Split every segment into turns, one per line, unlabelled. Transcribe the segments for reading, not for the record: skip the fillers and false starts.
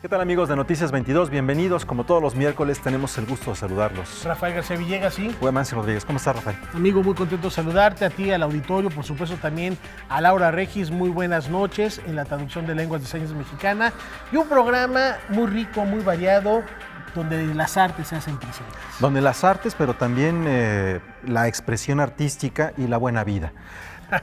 ¿Qué tal, amigos de Noticias 22? Bienvenidos. Como todos los miércoles, tenemos el gusto de saludarlos.
Rafael García Villegas, sí.
Mancio Rodríguez. ¿Cómo estás, Rafael?
Amigo, muy contento de saludarte, a ti, al auditorio, por supuesto también a Laura Regis. Muy buenas noches en la traducción de lenguas de señas mexicana. Y un programa muy rico, muy variado, donde las artes se hacen presentes.
Donde las artes, pero también la expresión artística y la buena vida.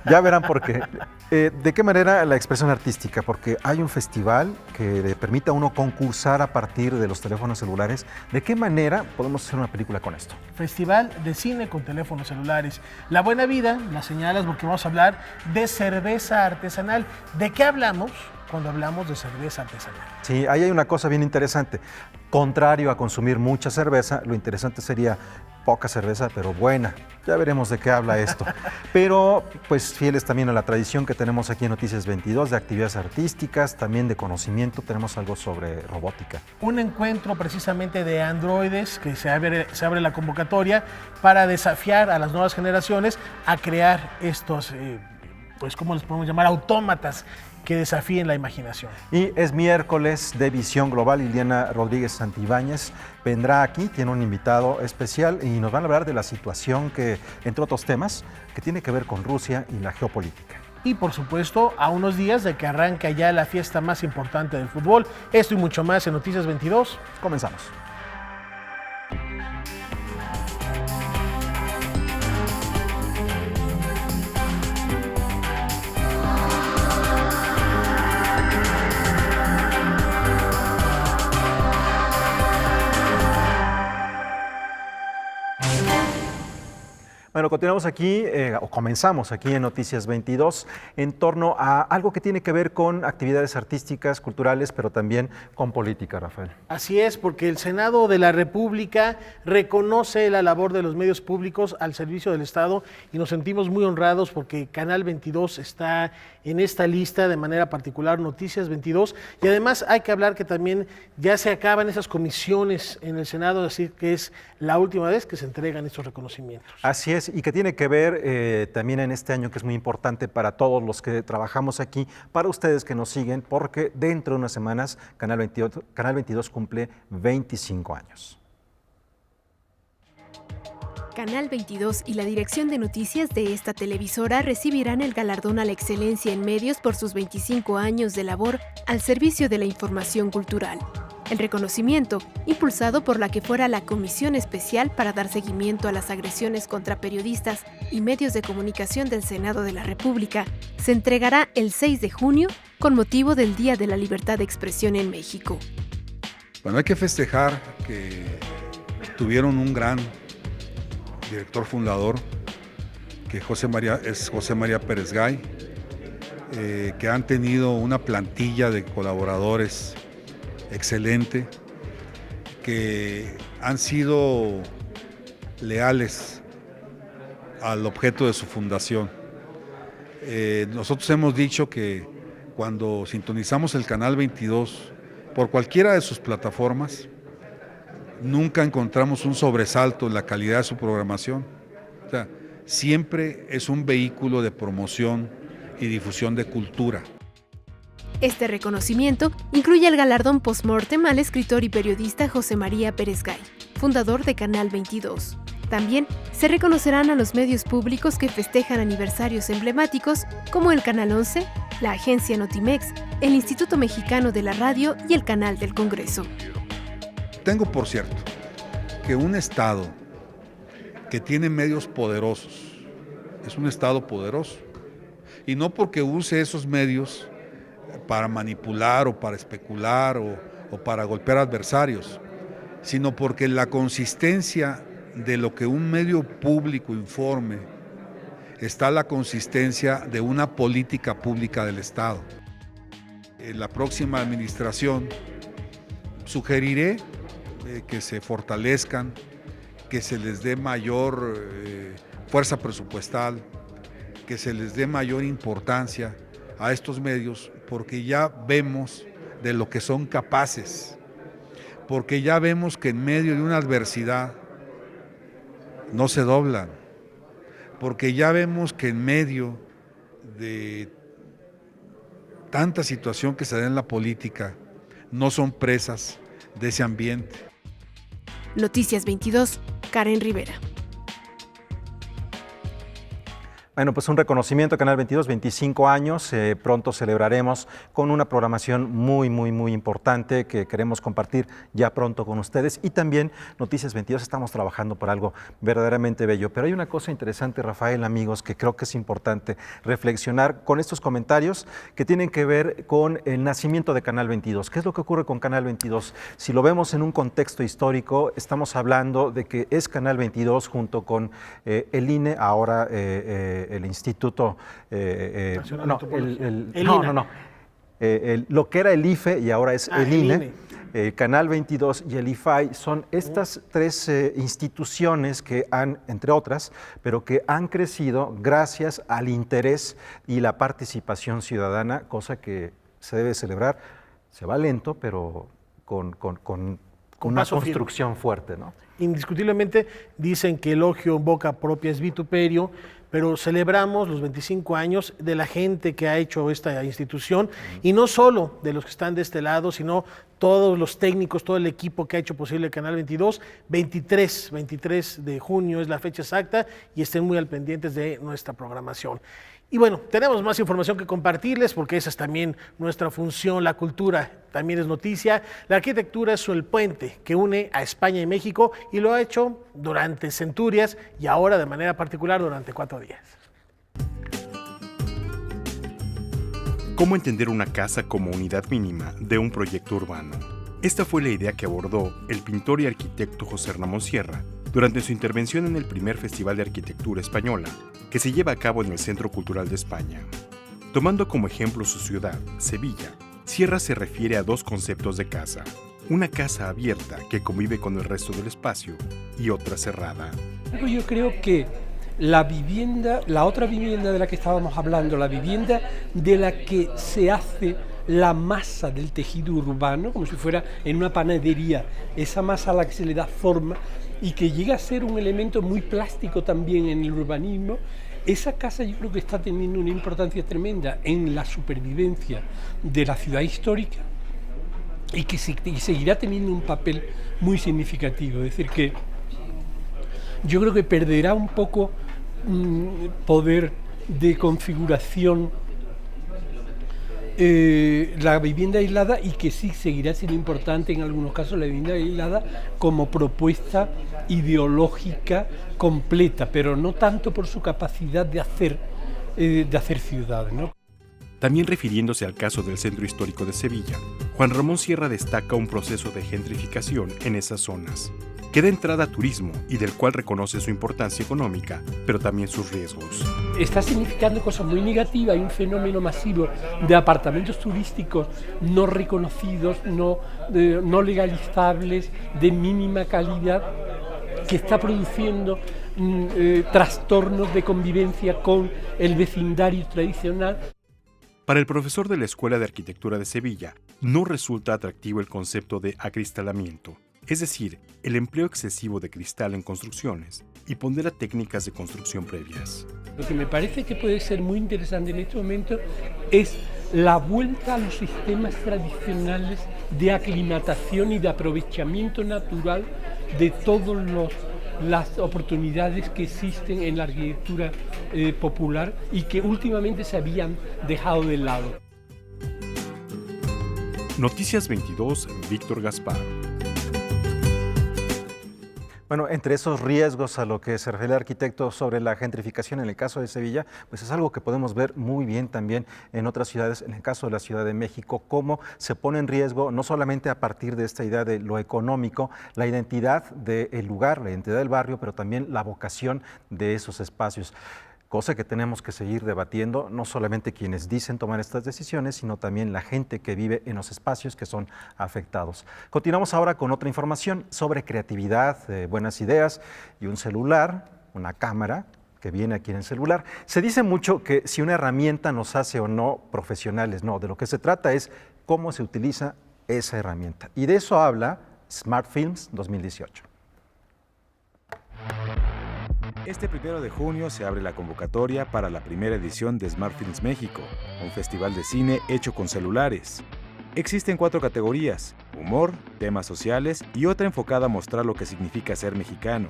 Ya verán por qué. ¿De qué manera la expresión artística? Porque hay un festival que le permite a uno concursar a partir de los teléfonos celulares. ¿De qué manera podemos hacer una película con esto?
Festival de cine con teléfonos celulares. La buena vida, la señalas porque vamos a hablar de cerveza artesanal. ¿De qué hablamos cuando hablamos de cerveza artesanal?
Sí, ahí hay una cosa bien interesante. Contrario a consumir mucha cerveza, lo interesante sería poca cerveza, pero buena. Ya veremos de qué habla esto. Pero, pues, fieles también a la tradición que tenemos aquí en Noticias 22, de actividades artísticas, también de conocimiento, tenemos algo sobre robótica.
Un encuentro precisamente de androides, que se abre la convocatoria para desafiar a las nuevas generaciones a crear estos, pues, ¿cómo les podemos llamar? Autómatas que desafíen la imaginación.
Y es miércoles de Visión Global. Liliana Rodríguez Santibáñez vendrá aquí, tiene un invitado especial y nos van a hablar de la situación que, entre otros temas, que tiene que ver con Rusia y la geopolítica.
Y por supuesto, a unos días de que arranque ya la fiesta más importante del fútbol. Esto y mucho más en Noticias 22.
Comenzamos. Bueno, continuamos aquí, o comenzamos aquí en Noticias 22, en torno a algo que tiene que ver con actividades artísticas, culturales, pero también con política, Rafael.
Así es, porque el Senado de la República reconoce la labor de los medios públicos al servicio del Estado y nos sentimos muy honrados porque Canal 22 está en esta lista, de manera particular Noticias 22, y además hay que hablar que también ya se acaban esas comisiones en el Senado, así que es la última vez que se entregan estos reconocimientos.
Así es, y que tiene que ver también en este año, que es muy importante para todos los que trabajamos aquí, para ustedes que nos siguen, porque dentro de unas semanas Canal 22 cumple 25 años.
Canal 22 y la dirección de noticias de esta televisora recibirán el galardón a la excelencia en medios por sus 25 años de labor al servicio de la información cultural. El reconocimiento, impulsado por la que fuera la Comisión Especial para dar seguimiento a las agresiones contra periodistas y medios de comunicación del Senado de la República, se entregará el 6 de junio con motivo del Día de la Libertad de Expresión en México.
Bueno, hay que festejar que tuvieron un gran director fundador, que es José María Pérez Gay, que han tenido una plantilla de colaboradores excelente, que han sido leales al objeto de su fundación. Nosotros hemos dicho que cuando sintonizamos el Canal 22 por cualquiera de sus plataformas, nunca encontramos un sobresalto en la calidad de su programación. O sea, siempre es un vehículo de promoción y difusión de cultura.
Este reconocimiento incluye el galardón post-mortem al escritor y periodista José María Pérez Gay, fundador de Canal 22. También se reconocerán a los medios públicos que festejan aniversarios emblemáticos como el Canal 11, la agencia Notimex, el Instituto Mexicano de la Radio y el Canal del Congreso.
Tengo por cierto que un Estado que tiene medios poderosos es un Estado poderoso, y no porque use esos medios para manipular o para especular o para golpear adversarios, sino porque la consistencia de lo que un medio público informe está la consistencia de una política pública del Estado. En la próxima administración sugeriré que se fortalezcan, que se les dé mayor fuerza presupuestal, que se les dé mayor importancia a estos medios, porque ya vemos de lo que son capaces, porque ya vemos que en medio de una adversidad no se doblan, porque ya vemos que en medio de tanta situación que se da en la política, no son presas de ese ambiente.
Noticias 22, Karen Rivera.
Bueno, pues un reconocimiento a Canal 22, 25 años, pronto celebraremos con una programación muy importante que queremos compartir ya pronto con ustedes, y también Noticias 22 estamos trabajando por algo verdaderamente bello. Pero hay una cosa interesante, Rafael, amigos, que creo que es importante reflexionar con estos comentarios que tienen que ver con el nacimiento de Canal 22. ¿Qué es lo que ocurre con Canal 22? Si lo vemos en un contexto histórico, estamos hablando de que es Canal 22 junto con el INE, ahora el Instituto, lo que era el IFE y ahora es el INE. Canal 22 y el IFAI son estas tres instituciones que han, entre otras, pero que han crecido gracias al interés y la participación ciudadana, cosa que se debe celebrar. Se va lento, pero con una construcción fuerte, ¿no?
Indiscutiblemente dicen que elogio en boca propia es vituperio, pero celebramos los 25 años de la gente que ha hecho esta institución, y no solo de los que están de este lado, sino todos los técnicos, todo el equipo que ha hecho posible Canal 22. 23 de junio es la fecha exacta, y estén muy al pendientes de nuestra programación. Y bueno, tenemos más información que compartirles, porque esa es también nuestra función. La cultura también es noticia. La arquitectura es el puente que une a España y México, y lo ha hecho durante centurias y ahora de manera particular durante 4 días.
¿Cómo entender una casa como unidad mínima de un proyecto urbano? Esta fue la idea que abordó el pintor y arquitecto José Ramón Sierra durante su intervención en el primer Festival de Arquitectura Española, que se lleva a cabo en el Centro Cultural de España. Tomando como ejemplo su ciudad, Sevilla, Sierra se refiere a 2 conceptos de casa: una casa abierta que convive con el resto del espacio y otra cerrada.
Yo creo que la vivienda, la otra vivienda de la que estábamos hablando, la vivienda de la que se hace la masa del tejido urbano, como si fuera en una panadería, esa masa a la que se le da forma y que llega a ser un elemento muy plástico también en el urbanismo, esa casa yo creo que está teniendo una importancia tremenda en la supervivencia de la ciudad histórica, y que seguirá teniendo un papel muy significativo. Es decir, que yo creo que perderá un poco poder de configuración la vivienda aislada, y que sí seguirá siendo importante en algunos casos la vivienda aislada como propuesta ideológica completa, pero no tanto por su capacidad de hacer ciudad, ¿no?
También refiriéndose al caso del Centro Histórico de Sevilla, Juan Ramón Sierra destaca un proceso de gentrificación en esas zonas, que da entrada a turismo y del cual reconoce su importancia económica, pero también sus riesgos.
Está significando cosas muy negativas. Hay un fenómeno masivo de apartamentos turísticos no reconocidos, no legalizables, de mínima calidad, que está produciendo trastornos de convivencia con el vecindario tradicional.
Para el profesor de la Escuela de Arquitectura de Sevilla, no resulta atractivo el concepto de acristalamiento, es decir, el empleo excesivo de cristal en construcciones, y pondera técnicas de construcción previas.
Lo que me parece que puede ser muy interesante en este momento es la vuelta a los sistemas tradicionales de aclimatación y de aprovechamiento natural de todas las oportunidades que existen en la arquitectura popular y que últimamente se habían dejado de lado.
Noticias 22, Víctor Gaspar.
Bueno, entre esos riesgos a lo que se refiere el arquitecto sobre la gentrificación en el caso de Sevilla, pues es algo que podemos ver muy bien también en otras ciudades, en el caso de la Ciudad de México, cómo se pone en riesgo, no solamente a partir de esta idea de lo económico, la identidad del lugar, la identidad del barrio, pero también la vocación de esos espacios. Cosa que tenemos que seguir debatiendo, no solamente quienes dicen tomar estas decisiones, sino también la gente que vive en los espacios que son afectados. Continuamos ahora con otra información sobre creatividad, buenas ideas y un celular, una cámara que viene aquí en el celular. Se dice mucho que si una herramienta nos hace o no profesionales, no, de lo que se trata es cómo se utiliza esa herramienta. Y de eso habla Smart Films 2018.
Este 1 de junio se abre la convocatoria para la primera edición de Smart Films México, un festival de cine hecho con celulares. Existen 4 categorías: humor, temas sociales y otra enfocada a mostrar lo que significa ser mexicano.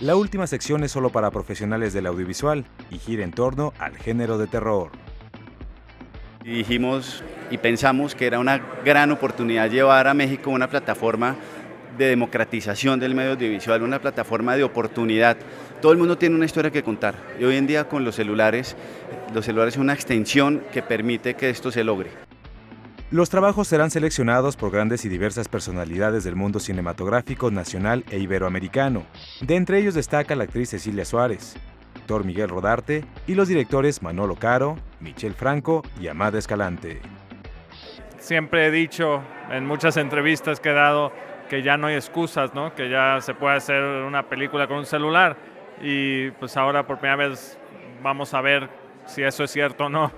La última sección es solo para profesionales del audiovisual y gira en torno al género de terror.
Y dijimos y pensamos que era una gran oportunidad llevar a México una plataforma de democratización del medio audiovisual, una plataforma de oportunidad. Todo el mundo tiene una historia que contar y hoy en día con los celulares son una extensión que permite que esto se logre.
Los trabajos serán seleccionados por grandes y diversas personalidades del mundo cinematográfico nacional e iberoamericano. De entre ellos destaca la actriz Cecilia Suárez, el actor Miguel Rodarte y los directores Manolo Caro, Michel Franco y Amada Escalante.
Siempre he dicho en muchas entrevistas que he dado que ya no hay excusas, ¿no? Que ya se puede hacer una película con un celular y pues ahora por primera vez vamos a ver si eso es cierto o no.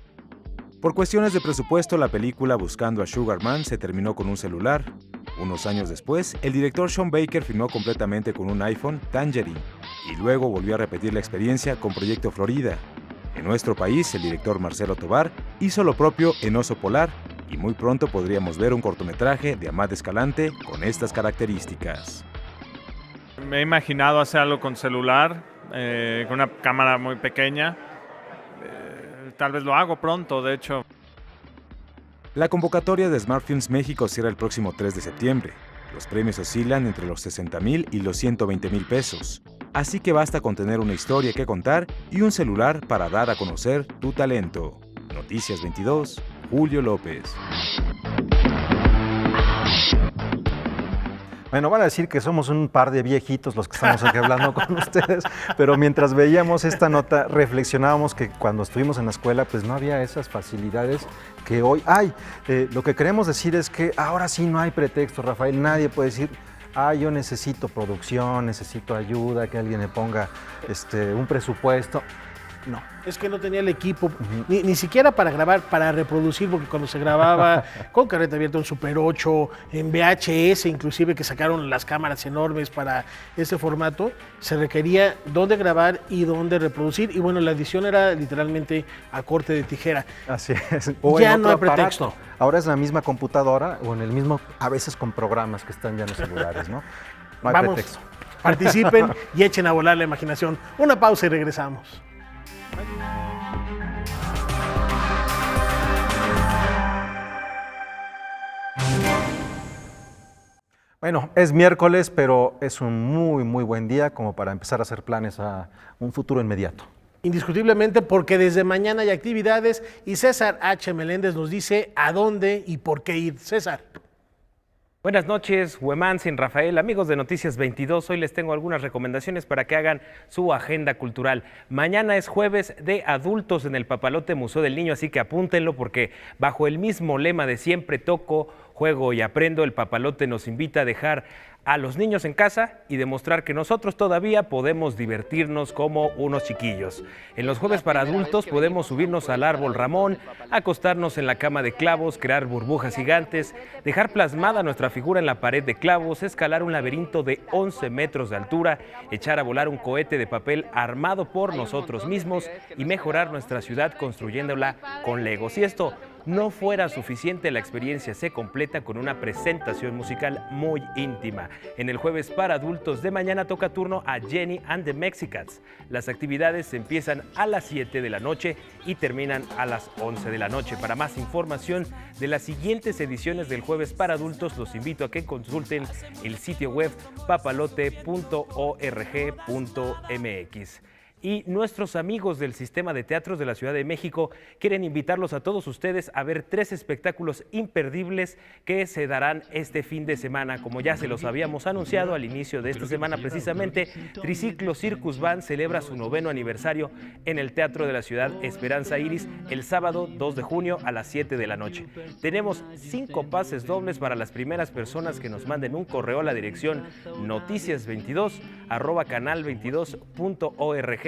Por cuestiones de presupuesto, la película Buscando a Sugar Man se terminó con un celular. Unos años después, el director Sean Baker filmó completamente con un iPhone Tangerine y luego volvió a repetir la experiencia con Proyecto Florida. En nuestro país, el director Marcelo Tovar hizo lo propio en Oso Polar y muy pronto podríamos ver un cortometraje de Amada Escalante con estas características.
Me he imaginado hacer algo con celular, con una cámara muy pequeña. Tal vez lo hago pronto, de hecho.
La convocatoria de Smart Films México cierra el próximo 3 de septiembre. Los premios oscilan entre los 60,000 y los 120,000 pesos. Así que basta con tener una historia que contar y un celular para dar a conocer tu talento. Noticias 22, Julio López.
Bueno, van a decir que somos un par de viejitos los que estamos aquí hablando con ustedes, pero mientras veíamos esta nota reflexionábamos que cuando estuvimos en la escuela pues no había esas facilidades que hoy hay. Lo que queremos decir es que ahora sí no hay pretexto, Rafael, nadie puede decir, yo necesito producción, necesito ayuda, que alguien me ponga un presupuesto. No.
Es que no tenía el equipo, ni siquiera para grabar, para reproducir, porque cuando se grababa con carreta abierta en Super 8, en VHS, inclusive que sacaron las cámaras enormes para este formato, se requería dónde grabar y dónde reproducir. Y bueno, la edición era literalmente a corte de tijera.
Así es. O
ya
en
no hay
otro
pretexto.
aparato. Ahora es la misma computadora o en el mismo, a veces con programas que están ya en los celulares, ¿no? No hay
Vamos,
pretexto.
participen y echen a volar la imaginación. Una pausa y regresamos.
Bueno, es miércoles, pero es un muy, muy buen día como para empezar a hacer planes a un futuro inmediato.
Indiscutiblemente, porque desde mañana hay actividades y César H. Meléndez nos dice a dónde y por qué ir. César.
Buenas noches, Huemán, sin Rafael, amigos de Noticias 22. Hoy les tengo algunas recomendaciones para que hagan su agenda cultural. Mañana es jueves de adultos en el Papalote Museo del Niño, así que apúntenlo porque bajo el mismo lema de siempre toco, juego y aprendo, el Papalote nos invita a dejar a los niños en casa y demostrar que nosotros todavía podemos divertirnos como unos chiquillos. En los jueves para adultos podemos subirnos al árbol Ramón, acostarnos en la cama de clavos, crear burbujas gigantes, dejar plasmada nuestra figura en la pared de clavos, escalar un laberinto de 11 metros de altura, echar a volar un cohete de papel armado por nosotros mismos y mejorar nuestra ciudad construyéndola con Legos. Y esto no fuera suficiente, la experiencia se completa con una presentación musical muy íntima. En el jueves para adultos de mañana toca turno a Jenny and the Mexicans. Las actividades empiezan a las 7 de la noche y terminan a las 11 de la noche. Para más información de las siguientes ediciones del jueves para adultos, los invito a que consulten el sitio web papalote.org.mx. Y nuestros amigos del Sistema de Teatros de la Ciudad de México quieren invitarlos a todos ustedes a ver 3 espectáculos imperdibles que se darán este fin de semana. Como ya se los habíamos anunciado al inicio de esta semana, precisamente, Triciclo Circus Band celebra su 9º aniversario en el Teatro de la Ciudad Esperanza Iris el sábado 2 de junio a las 7 de la noche. Tenemos 5 pases dobles para las primeras personas que nos manden un correo a la dirección noticias22@canal22.org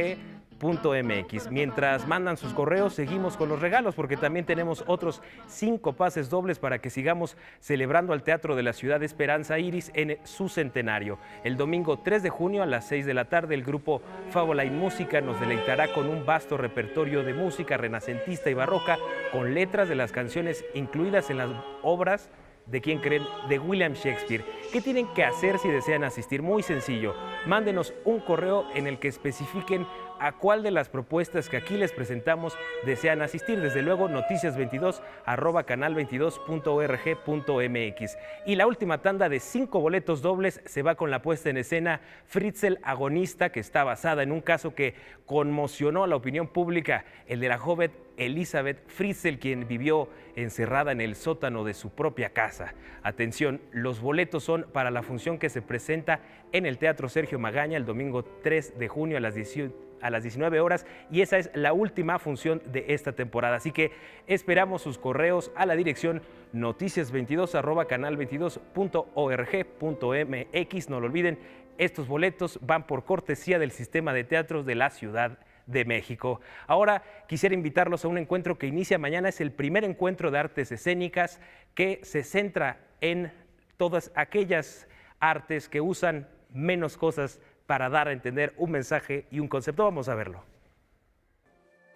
Mientras mandan sus correos, seguimos con los regalos porque también tenemos otros 5 pases dobles para que sigamos celebrando al Teatro de la Ciudad de Esperanza Iris en su centenario. El domingo 3 de junio a las 6 de la tarde el grupo Favoline Música nos deleitará con un vasto repertorio de música renacentista y barroca con letras de las canciones incluidas en las obras de ¿Quién creen? De William Shakespeare. ¿Qué tienen que hacer si desean asistir? Muy sencillo. Mándenos un correo en el que especifiquen a cuál de las propuestas que aquí les presentamos desean asistir. Desde luego, noticias22@canal22.org.mx. Y la última tanda de 5 boletos dobles se va con la puesta en escena Fritzl Agonista, que está basada en un caso que conmocionó a la opinión pública, el de la joven Elizabeth Fritzl, quien vivió encerrada en el sótano de su propia casa. Atención, los boletos son para la función que se presenta en el Teatro Sergio Magaña el domingo 3 de junio a las 19 horas y esa es la última función de esta temporada. Así que esperamos sus correos a la dirección noticias22@canal22.org.mx. No lo olviden, estos boletos van por cortesía del Sistema de Teatros de la Ciudad de México. Ahora quisiera invitarlos a un encuentro que inicia mañana. Es el primer encuentro de artes escénicas que se centra en todas aquellas artes que usan menos cosas para dar a entender un mensaje y un concepto. Vamos a verlo.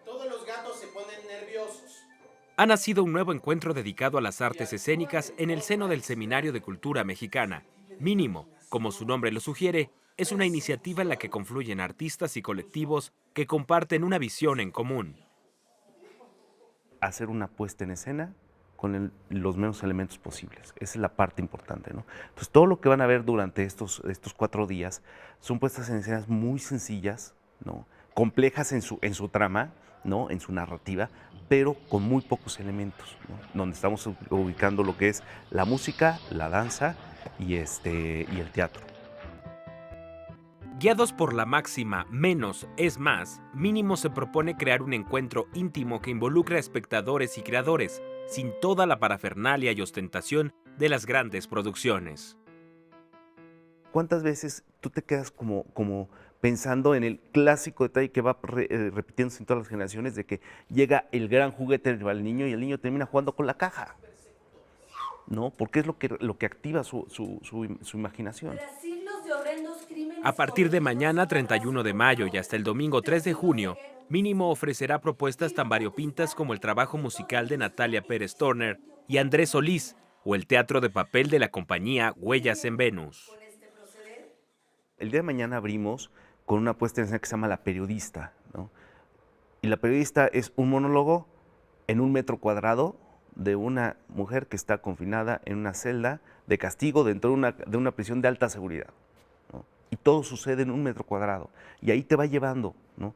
Todos los gatos se ponen nerviosos.
Ha nacido un nuevo encuentro dedicado a las artes escénicas en el seno del Seminario de Cultura Mexicana. Mínimo, como su nombre lo sugiere, es una iniciativa en la que confluyen artistas y colectivos que comparten una visión en común.
Hacer una puesta en escena con los menos elementos posibles. Esa es la parte importante, ¿no? Entonces, todo lo que van a ver durante estos 4 días son puestas en escenas muy sencillas, ¿no? Complejas en su trama, ¿no? En su narrativa, pero con muy pocos elementos, ¿no? Donde estamos ubicando lo que es la música, la danza y el teatro.
Guiados por la máxima menos es más, Mínimo se propone crear un encuentro íntimo que involucre a espectadores y creadores, sin toda la parafernalia y ostentación de las grandes producciones.
¿Cuántas veces tú te quedas como pensando en el clásico detalle que va repitiéndose en todas las generaciones de que llega el gran juguete al niño y el niño termina jugando con la caja? ¿No? Porque es lo que activa su imaginación.
A partir de mañana, 31 de mayo, y hasta el domingo 3 de junio, Mínimo ofrecerá propuestas tan variopintas como el trabajo musical de Natalia Pérez Turner y Andrés Solís, o el teatro de papel de la compañía Huellas en Venus.
El día de mañana abrimos con una puesta en escena que se llama La Periodista, ¿no? Y La Periodista es un monólogo en 1 metro cuadrado de una mujer que está confinada en una celda de castigo dentro de una prisión de alta seguridad, ¿no? Y todo sucede en 1 metro cuadrado. Y ahí te va llevando, ¿no?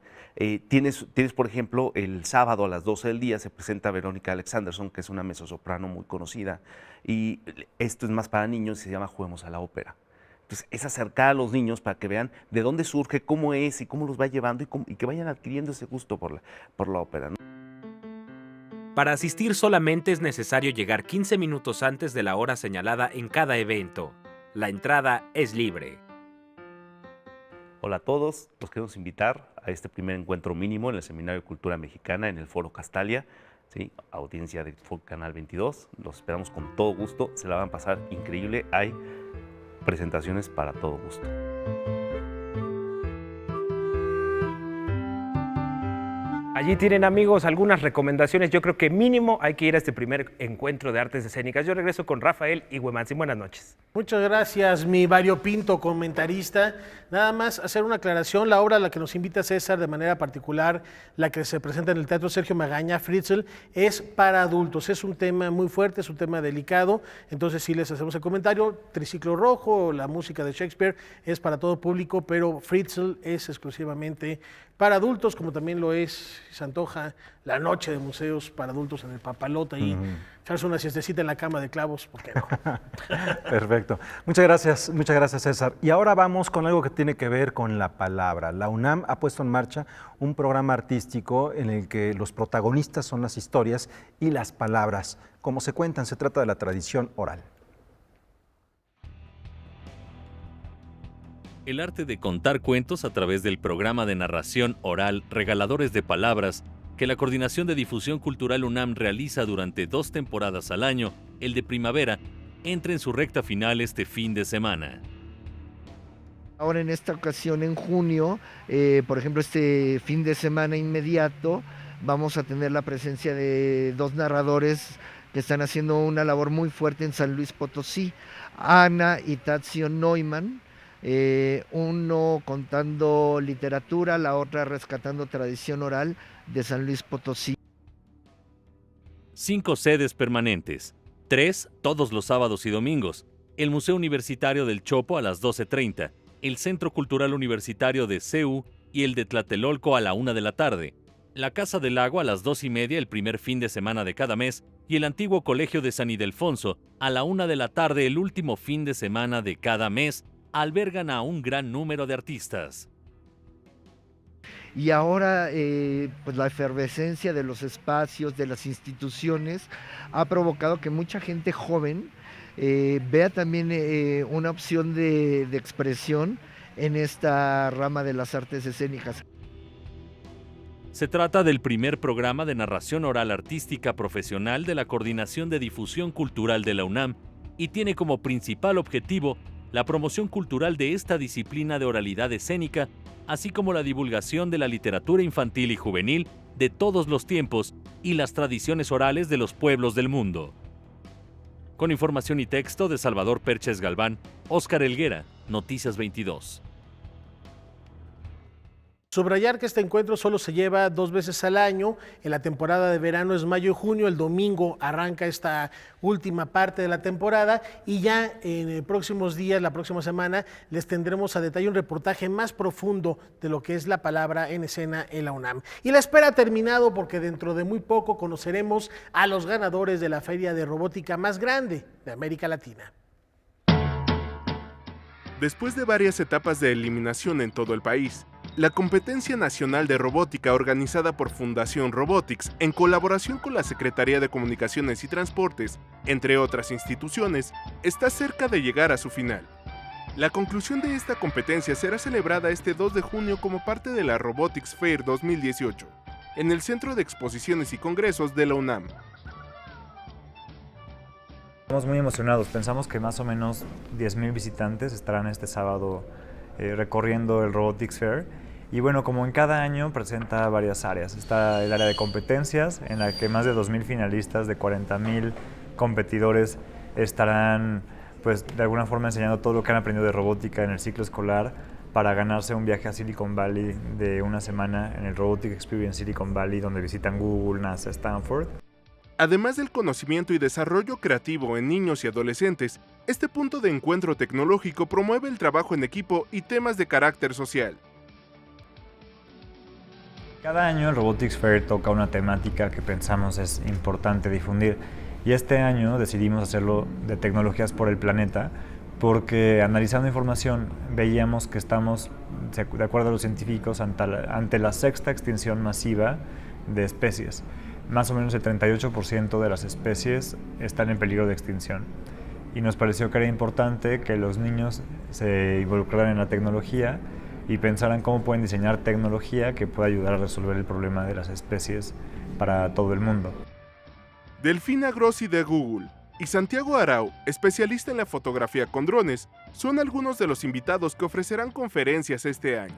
Tienes, por ejemplo, el sábado a las 12 del día se presenta Verónica Alexanderson, que es una mezzosoprano muy conocida. Y esto es más para niños y se llama Juguemos a la Ópera. Entonces, es acercar a los niños para que vean de dónde surge, cómo es y cómo los va llevando y que vayan adquiriendo ese gusto por la ópera, ¿no?
Para asistir solamente es necesario llegar 15 minutos antes de la hora señalada en cada evento. La entrada es libre.
Hola a todos, los queremos invitar a este primer encuentro Mínimo en el Seminario de Cultura Mexicana en el Foro Castalia, ¿sí? Audiencia de Canal 22, los esperamos con todo gusto, se la van a pasar increíble, hay presentaciones para todo gusto.
Allí tienen, amigos, algunas recomendaciones. Yo creo que mínimo hay que ir a este primer encuentro de artes escénicas. Yo regreso con Rafael Iguemantzin. Buenas noches.
Muchas gracias, mi variopinto comentarista. Nada más hacer una aclaración. La obra a la que nos invita César de manera particular, la que se presenta en el Teatro Sergio Magaña, Fritzl, es para adultos. Es un tema muy fuerte, es un tema delicado. Entonces sí les hacemos el comentario. Triciclo Rojo, la música de Shakespeare es para todo público, pero Fritzl es exclusivamente para adultos, como también lo es, se antoja, la noche de museos para adultos en el Papalote y echarse una siestecita en la cama de clavos, ¿por qué no?
Perfecto. Muchas gracias César. Y ahora vamos con algo que tiene que ver con la palabra. La UNAM ha puesto en marcha un programa artístico en el que los protagonistas son las historias y las palabras. Como se cuentan, se trata de la tradición oral.
el arte de contar cuentos a través del programa de narración oral Regaladores de Palabras, que la Coordinación de Difusión Cultural UNAM realiza durante 2 temporadas al año, el de primavera, entra en su recta final este fin de semana.
Ahora en esta ocasión, en junio, por ejemplo, este fin de semana inmediato, vamos a tener la presencia de 2 narradores que están haciendo una labor muy fuerte en San Luis Potosí, Ana y Tadzio Neumann, uno contando literatura, la otra rescatando tradición oral de San Luis Potosí.
5 sedes permanentes, 3 todos los sábados y domingos, el Museo Universitario del Chopo a las 12:30, el Centro Cultural Universitario de CEU y el de Tlatelolco a la 1 de la tarde, la Casa del Lago a las 2:30 el primer fin de semana de cada mes y el antiguo Colegio de San Ildefonso a la 1 de la tarde el último fin de semana de cada mes albergan a un gran número de artistas.
Y ahora pues la efervescencia de los espacios, de las instituciones, ha provocado que mucha gente joven vea también una opción de expresión en esta rama de las artes escénicas.
Se trata del primer programa de narración oral artística profesional de la Coordinación de Difusión Cultural de la UNAM y tiene como principal objetivo la promoción cultural de esta disciplina de oralidad escénica, así como la divulgación de la literatura infantil y juvenil de todos los tiempos y las tradiciones orales de los pueblos del mundo. Con información y texto de Salvador Perches Galván, Óscar Helguera, Noticias 22.
Subrayar que este encuentro solo se lleva 2 veces al año. En la temporada de verano es mayo y junio. El domingo arranca esta última parte de la temporada y ya en próximos días, la próxima semana, les tendremos a detalle un reportaje más profundo de lo que es la palabra en escena en la UNAM. Y la espera ha terminado porque dentro de muy poco conoceremos a los ganadores de la feria de robótica más grande de América Latina.
Después de varias etapas de eliminación en todo el país, la Competencia Nacional de Robótica organizada por Fundación Robotics en colaboración con la Secretaría de Comunicaciones y Transportes, entre otras instituciones, está cerca de llegar a su final. La conclusión de esta competencia será celebrada este 2 de junio como parte de la Robotics Fair 2018, en el Centro de Exposiciones y Congresos de la UNAM.
Estamos muy emocionados, pensamos que más o menos 10,000 visitantes estarán este sábado recorriendo el Robotics Fair. Y bueno, como en cada año presenta varias áreas. Está el área de competencias, en la que más de 2,000 finalistas de 40,000 competidores estarán pues de alguna forma enseñando todo lo que han aprendido de robótica en el ciclo escolar para ganarse un viaje a Silicon Valley de una semana en el Robotic Experience Silicon Valley, donde visitan Google, NASA, Stanford.
Además del conocimiento y desarrollo creativo en niños y adolescentes, este punto de encuentro tecnológico promueve el trabajo en equipo y temas de carácter social.
Cada año el Robotics Fair toca una temática que pensamos es importante difundir, y este año decidimos hacerlo de tecnologías por el planeta, porque analizando información veíamos que estamos, de acuerdo a los científicos, ante la 6ª extinción masiva de especies. Más o menos el 38% de las especies están en peligro de extinción. Y nos pareció que era importante que los niños se involucraran en la tecnología y pensaran cómo pueden diseñar tecnología que pueda ayudar a resolver el problema de las especies para todo el mundo.
Delfina Grossi de Google y Santiago Arau, especialista en la fotografía con drones, son algunos de los invitados que ofrecerán conferencias este año.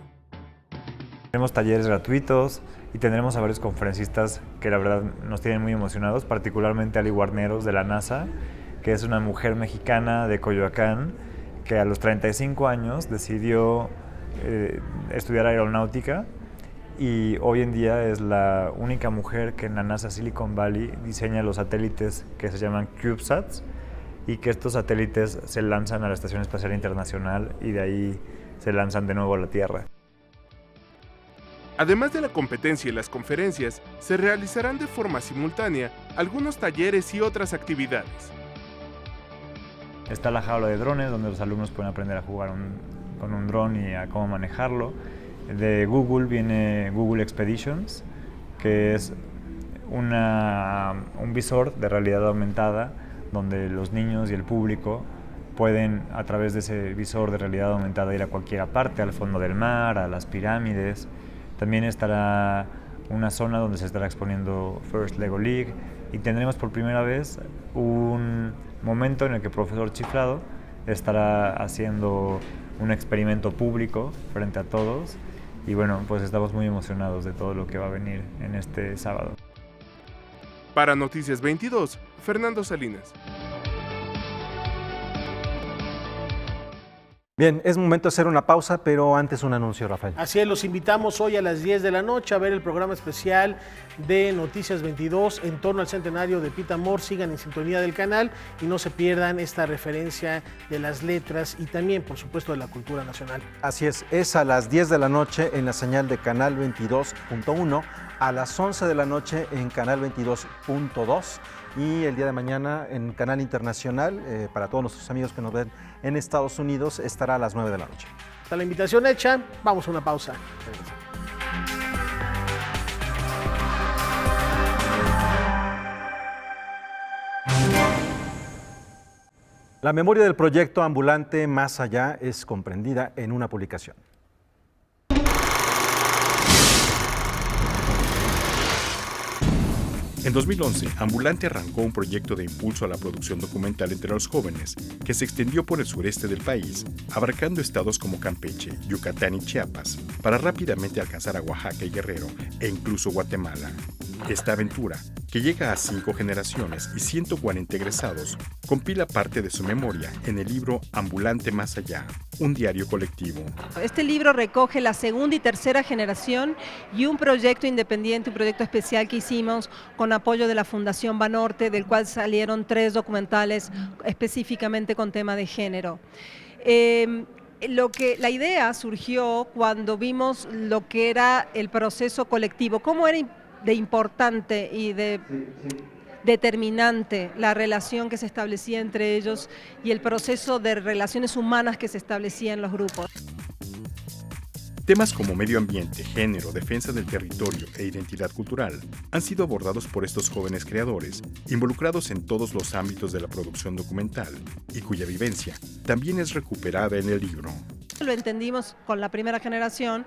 Tenemos talleres gratuitos y tendremos a varios conferencistas que la verdad nos tienen muy emocionados, particularmente Ali Guarneros de la NASA, que es una mujer mexicana de Coyoacán que a los 35 años decidió estudiar aeronáutica y hoy en día es la única mujer que en la NASA Silicon Valley diseña los satélites que se llaman CubeSats y que estos satélites se lanzan a la Estación Espacial Internacional y de ahí se lanzan de nuevo a la Tierra.
Además de la competencia y las conferencias, se realizarán de forma simultánea algunos talleres y otras actividades.
Está la jaula de drones, donde los alumnos pueden aprender a jugar con un dron y a cómo manejarlo. De Google viene Google Expeditions, que es un visor de realidad aumentada, donde los niños y el público pueden a través de ese visor de realidad aumentada ir a cualquier parte, al fondo del mar, a las pirámides. También estará una zona donde se estará exponiendo First Lego League y tendremos por primera vez un momento en el que el profesor Chiflado estará haciendo un experimento público frente a todos y bueno, pues estamos muy emocionados de todo lo que va a venir en este sábado.
Para Noticias 22, Fernando Salinas.
Bien, es momento de hacer una pausa, pero antes un anuncio, Rafael.
Así es, los invitamos hoy a las 10 de la noche a ver el programa especial de Noticias 22 en torno al centenario de Pete Amor. Sigan en sintonía del canal y no se pierdan esta referencia de las letras y también, por supuesto, de la cultura nacional.
Así es a las 10 de la noche en la señal de Canal 22.1, a las 11 de la noche en Canal 22.2 y el día de mañana en Canal Internacional, para todos nuestros amigos que nos ven en Estados Unidos, estará a las 9 de la noche.
Está la invitación hecha, vamos a una pausa.
La memoria del proyecto Ambulante Más Allá es comprendida en una publicación.
En 2011, Ambulante arrancó un proyecto de impulso a la producción documental entre los jóvenes, que se extendió por el sureste del país, abarcando estados como Campeche, Yucatán y Chiapas, para rápidamente alcanzar a Oaxaca y Guerrero, e incluso Guatemala. Esta aventura, que llega a 5 generaciones y 140 egresados, compila parte de su memoria en el libro Ambulante Más Allá, un diario colectivo.
Este libro recoge la segunda y tercera generación y un proyecto independiente, un proyecto especial que hicimos con apoyo de la Fundación Banorte, del cual salieron 3 documentales específicamente con tema de género. La idea surgió cuando vimos lo que era el proceso colectivo, cómo era de importante y de determinante la relación que se establecía entre ellos y el proceso de relaciones humanas que se establecía en los grupos.
Temas como medio ambiente, género, defensa del territorio e identidad cultural han sido abordados por estos jóvenes creadores, involucrados en todos los ámbitos de la producción documental y cuya vivencia también es recuperada en el libro.
Lo entendimos con la primera generación,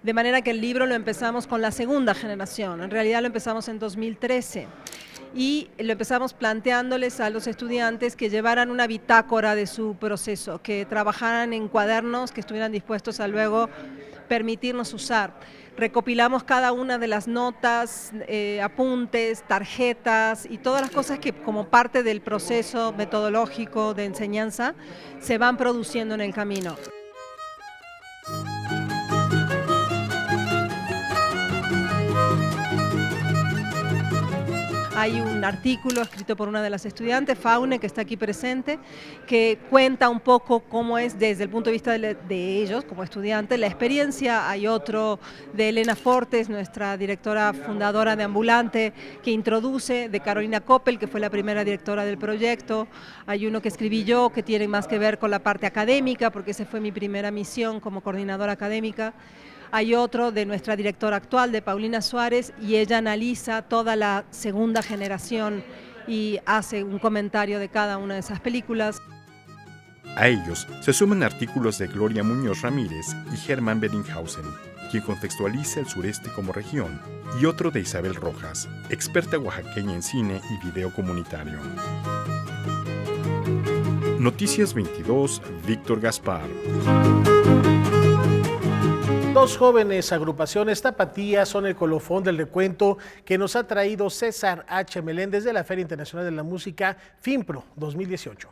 de manera que el libro lo empezamos con la segunda generación. En realidad lo empezamos en 2013 y lo empezamos planteándoles a los estudiantes que llevaran una bitácora de su proceso, que trabajaran en cuadernos que estuvieran dispuestos a luego permitirnos usar. Recopilamos cada una de las notas, apuntes, tarjetas y todas las cosas que como parte del proceso metodológico de enseñanza se van produciendo en el camino. Hay un artículo escrito por una de las estudiantes, Faune, que está aquí presente, que cuenta un poco cómo es desde el punto de vista de ellos como estudiantes la experiencia. Hay otro de Elena Fortes, nuestra directora fundadora de Ambulante, que introduce, de Carolina Coppel, que fue la primera directora del proyecto. Hay uno que escribí yo, que tiene más que ver con la parte académica, porque esa fue mi primera misión como coordinadora académica. Hay otro de nuestra directora actual, de Paulina Suárez, y ella analiza toda la segunda generación y hace un comentario de cada una de esas películas.
A ellos se suman artículos de Gloria Muñoz Ramírez y Germán Bedinghausen, quien contextualiza el sureste como región, y otro de Isabel Rojas, experta oaxaqueña en cine y video comunitario. Noticias 22, Víctor Gaspar.
2 jóvenes agrupaciones tapatías son el colofón del recuento que nos ha traído César H. Meléndez de la Feria Internacional de la Música FIMPRO 2018.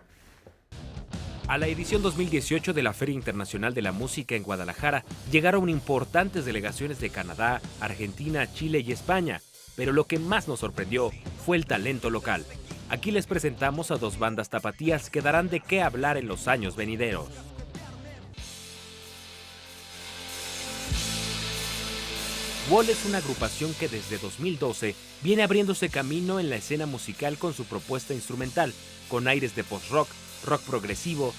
A la edición 2018 de la Feria Internacional de la Música en Guadalajara llegaron importantes delegaciones de Canadá, Argentina, Chile y España, pero lo que más nos sorprendió fue el talento local. Aquí les presentamos a 2 bandas tapatías que darán de qué hablar en los años venideros. Wall es una agrupación que desde 2012 viene abriéndose camino en la escena musical con su propuesta instrumental, con aires de post-rock, rock progresivo,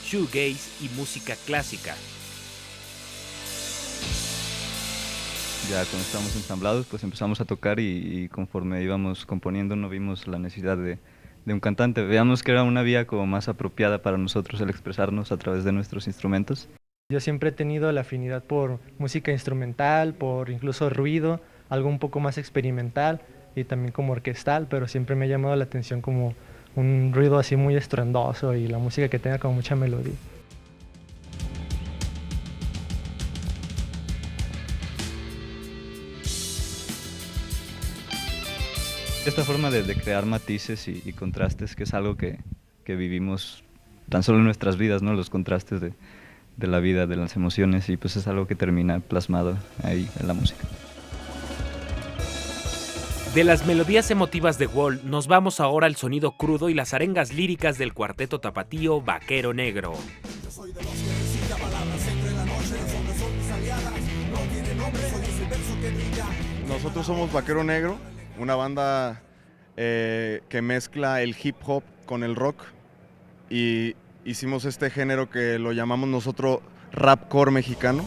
shoegaze y música clásica.
Ya cuando estábamos ensamblados, pues empezamos a tocar y conforme íbamos componiendo no vimos la necesidad de un cantante. Veíamos que era una vía como más apropiada para nosotros el expresarnos a través de nuestros instrumentos.
Yo siempre he tenido la afinidad por música instrumental, por incluso ruido, algo un poco más experimental y también como orquestal, pero siempre me ha llamado la atención como un ruido así muy estruendoso y la música que tenga como mucha melodía.
Esta forma de crear matices y contrastes, que es algo que vivimos tan solo en nuestras vidas, ¿no? Los contrastes de la vida, de las emociones, y pues es algo que termina plasmado ahí en la música.
De las melodías emotivas de Wall, nos vamos ahora al sonido crudo y las arengas líricas del cuarteto tapatío Vaquero Negro.
Nosotros somos Vaquero Negro, una banda que mezcla el hip hop con el rock, y hicimos este género que lo llamamos nosotros rapcore mexicano.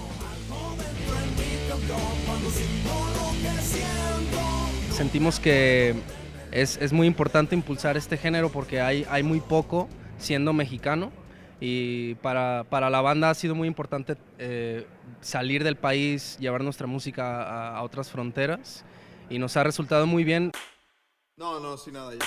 Sentimos que es muy importante impulsar este género porque hay muy poco siendo mexicano, y para la banda ha sido muy importante salir del país, llevar nuestra música a otras fronteras, y nos ha resultado muy bien.
No, sin nada ya.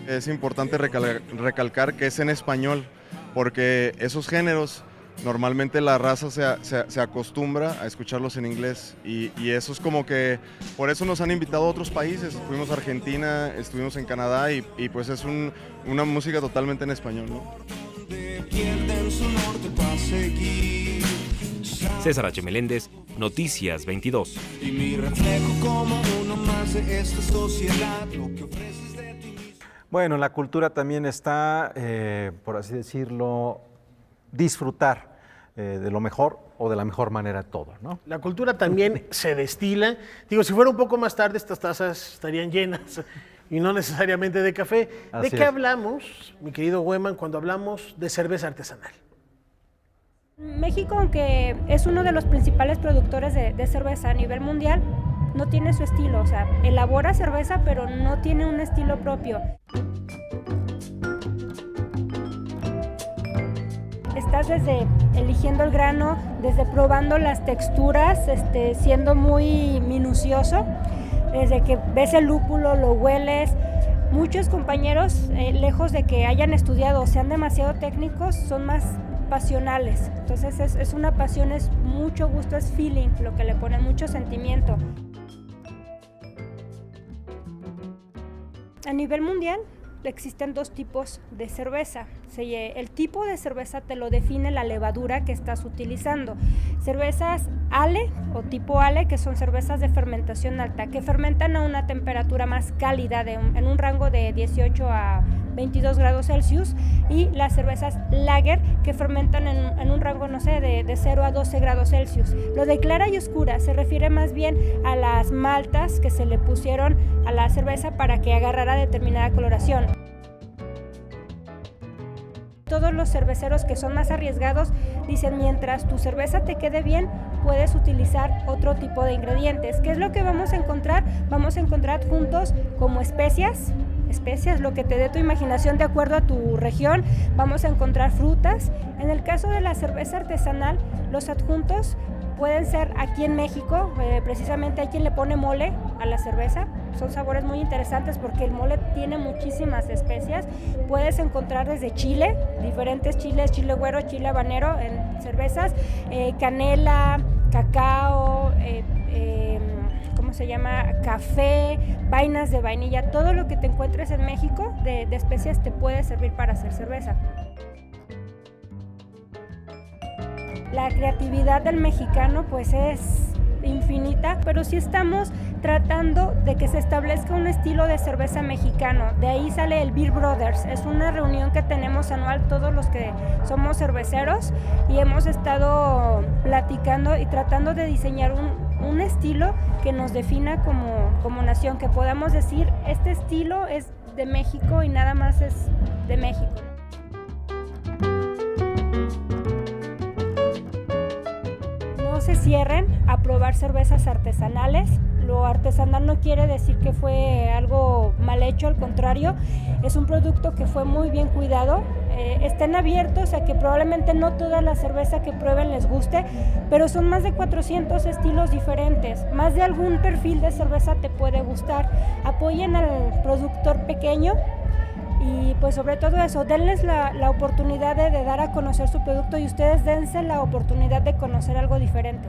Es importante recalcar que es en español, porque esos géneros normalmente la raza se acostumbra a escucharlos en inglés, y eso es como que por eso nos han invitado a otros países. Fuimos a Argentina, estuvimos en Canadá, y pues es una música totalmente en español, ¿no?
César H. Meléndez, Noticias 22.
Y mi reflejo como uno más de esta sociedad, lo que ofreces de ti mismo.
Bueno, la cultura también está, por así decirlo, disfrutar de lo mejor o de la mejor manera todo, ¿no?
La cultura también se destila. Digo, si fuera un poco más tarde, estas tazas estarían llenas y no necesariamente de café. ¿De qué hablamos, mi querido Hueman, cuando hablamos de cerveza artesanal?
México, aunque es uno de los principales productores de cerveza a nivel mundial, no tiene su estilo. O sea, elabora cerveza, pero no tiene un estilo propio. Estás desde eligiendo el grano, desde probando las texturas, siendo muy minucioso, desde que ves el lúpulo, lo hueles. Muchos compañeros, lejos de que hayan estudiado o sean demasiado técnicos, son más pasionales. Entonces es una pasión, es mucho gusto, es feeling, lo que le pone mucho sentimiento. A nivel mundial existen dos tipos de cerveza. El tipo de cerveza te lo define la levadura que estás utilizando. Cervezas ale o tipo ale, que son cervezas de fermentación alta, que fermentan a una temperatura más cálida, en un rango de 18 a 22 grados Celsius, y las cervezas lager, que fermentan en un rango, no sé, de 0 a 12 grados Celsius. Lo de clara y oscura se refiere más bien a las maltas que se le pusieron a la cerveza para que agarrara determinada coloración. Todos los cerveceros que son más arriesgados dicen, mientras tu cerveza te quede bien, puedes utilizar otro tipo de ingredientes. ¿Qué es lo que vamos a encontrar? Vamos a encontrar adjuntos como especias, lo que te dé tu imaginación de acuerdo a tu región. Vamos a encontrar frutas. En el caso de la cerveza artesanal, los adjuntos pueden ser, aquí en México, precisamente hay quien le pone mole a la cerveza. Son sabores muy interesantes porque el mole tiene muchísimas especias. Puedes encontrar desde chile, diferentes chiles, chile güero, chile habanero en cervezas, canela, cacao, café, vainas de vainilla. Todo lo que te encuentres en México de especias te puede servir para hacer cerveza. La creatividad del mexicano pues es infinita, pero sí estamos tratando de que se establezca un estilo de cerveza mexicano. De ahí sale el Beer Brothers. Es una reunión que tenemos anual todos los que somos cerveceros, y hemos estado platicando y tratando de diseñar un estilo que nos defina como nación, que podamos decir, este estilo es de México y nada más es de México. No se cierren a probar cervezas artesanales. lo artesanal no quiere decir que fue algo mal hecho, al contrario, es un producto que fue muy bien cuidado. Estén abiertos a que probablemente no toda la cerveza que prueben les guste, pero son más de 400 estilos diferentes, más de algún perfil de cerveza te puede gustar. Apoyen al productor pequeño y pues sobre todo eso, denles la oportunidad de dar a conocer su producto y ustedes dense la oportunidad de conocer algo diferente.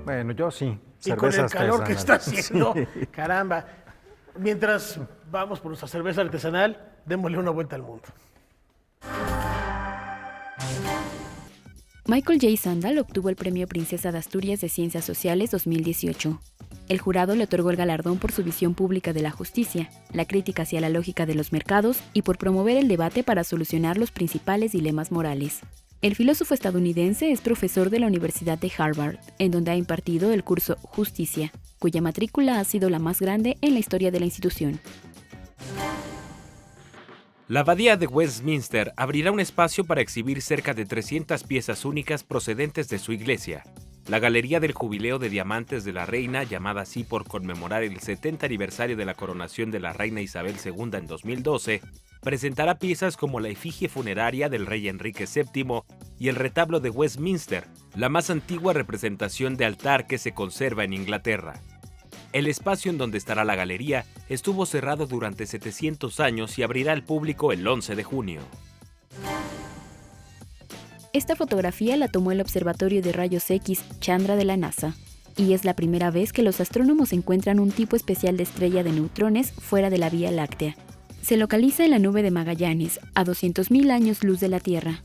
Bueno, yo sí.
Y con el calor que está haciendo,
Sí.
caramba. Mientras vamos por nuestra cerveza artesanal, démosle una vuelta al mundo.
Michael J. Sandal obtuvo el Premio Princesa de Asturias de Ciencias Sociales 2018. El jurado le otorgó el galardón por su visión pública de la justicia, la crítica hacia la lógica de los mercados y por promover el debate para solucionar los principales dilemas morales. El filósofo estadounidense es profesor de la Universidad de Harvard, en donde ha impartido el curso Justicia, cuya matrícula ha sido la más grande en la historia de la institución.
La Abadía de Westminster abrirá un espacio para exhibir cerca de 300 piezas únicas procedentes de su iglesia. La Galería del Jubileo de Diamantes de la Reina, llamada así por conmemorar el 70 aniversario de la coronación de la reina Isabel II en 2012, presentará piezas como la efigie funeraria del rey Enrique VII y el retablo de Westminster, la más antigua representación de altar que se conserva en Inglaterra. El espacio en donde estará la galería estuvo cerrado durante 700 años y abrirá al público el 11 de junio.
Esta fotografía la tomó el Observatorio de Rayos X Chandra de la NASA, y es la primera vez que los astrónomos encuentran un tipo especial de estrella de neutrones fuera de la Vía Láctea. Se localiza en la nube de Magallanes, a 200.000 años luz de la Tierra.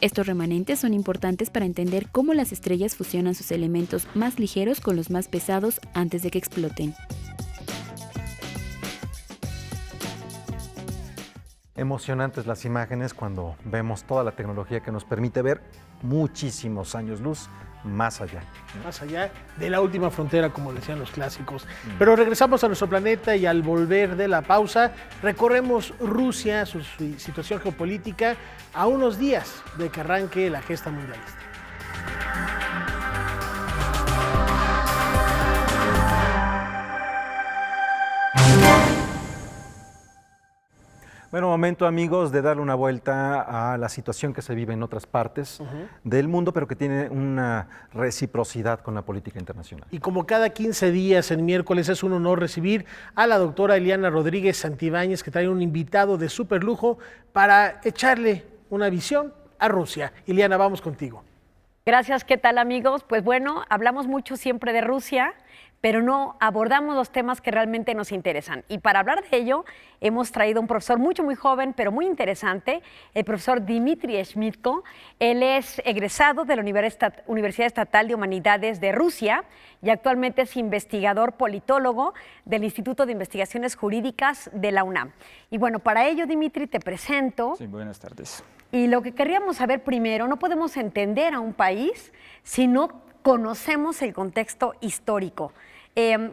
Estos remanentes son importantes para entender cómo las estrellas fusionan sus elementos más ligeros con los más pesados antes de que exploten.
Emocionantes las imágenes cuando vemos toda la tecnología que nos permite ver muchísimos años luz más allá.
Más allá de la última frontera, como decían los clásicos. Pero regresamos a nuestro planeta y al volver de la pausa, recorremos Rusia, su situación geopolítica, a unos días de que arranque la gesta mundialista.
Bueno, momento amigos de darle una vuelta a la situación que se vive en otras partes del mundo, pero que tiene una reciprocidad con la política internacional.
Y como cada 15 días, en miércoles, es un honor recibir a la doctora Eliana Rodríguez Santibáñez, que trae un invitado de súper lujo para echarle una visión a Rusia. Eliana, vamos contigo.
Gracias, ¿qué tal amigos? Pues bueno, hablamos mucho siempre de Rusia, pero no abordamos los temas que realmente nos interesan. Y para hablar de ello, hemos traído un profesor muy joven, pero muy interesante, el profesor Dmitry Schmidtko. Él es egresado de la Universidad Estatal de Humanidades de Rusia y actualmente es investigador politólogo del Instituto de Investigaciones Jurídicas de la UNAM. Y bueno, para ello, Dmitry, te presento.
Sí, buenas tardes.
Y lo que querríamos saber primero, no podemos entender a un país si no conocemos el contexto histórico.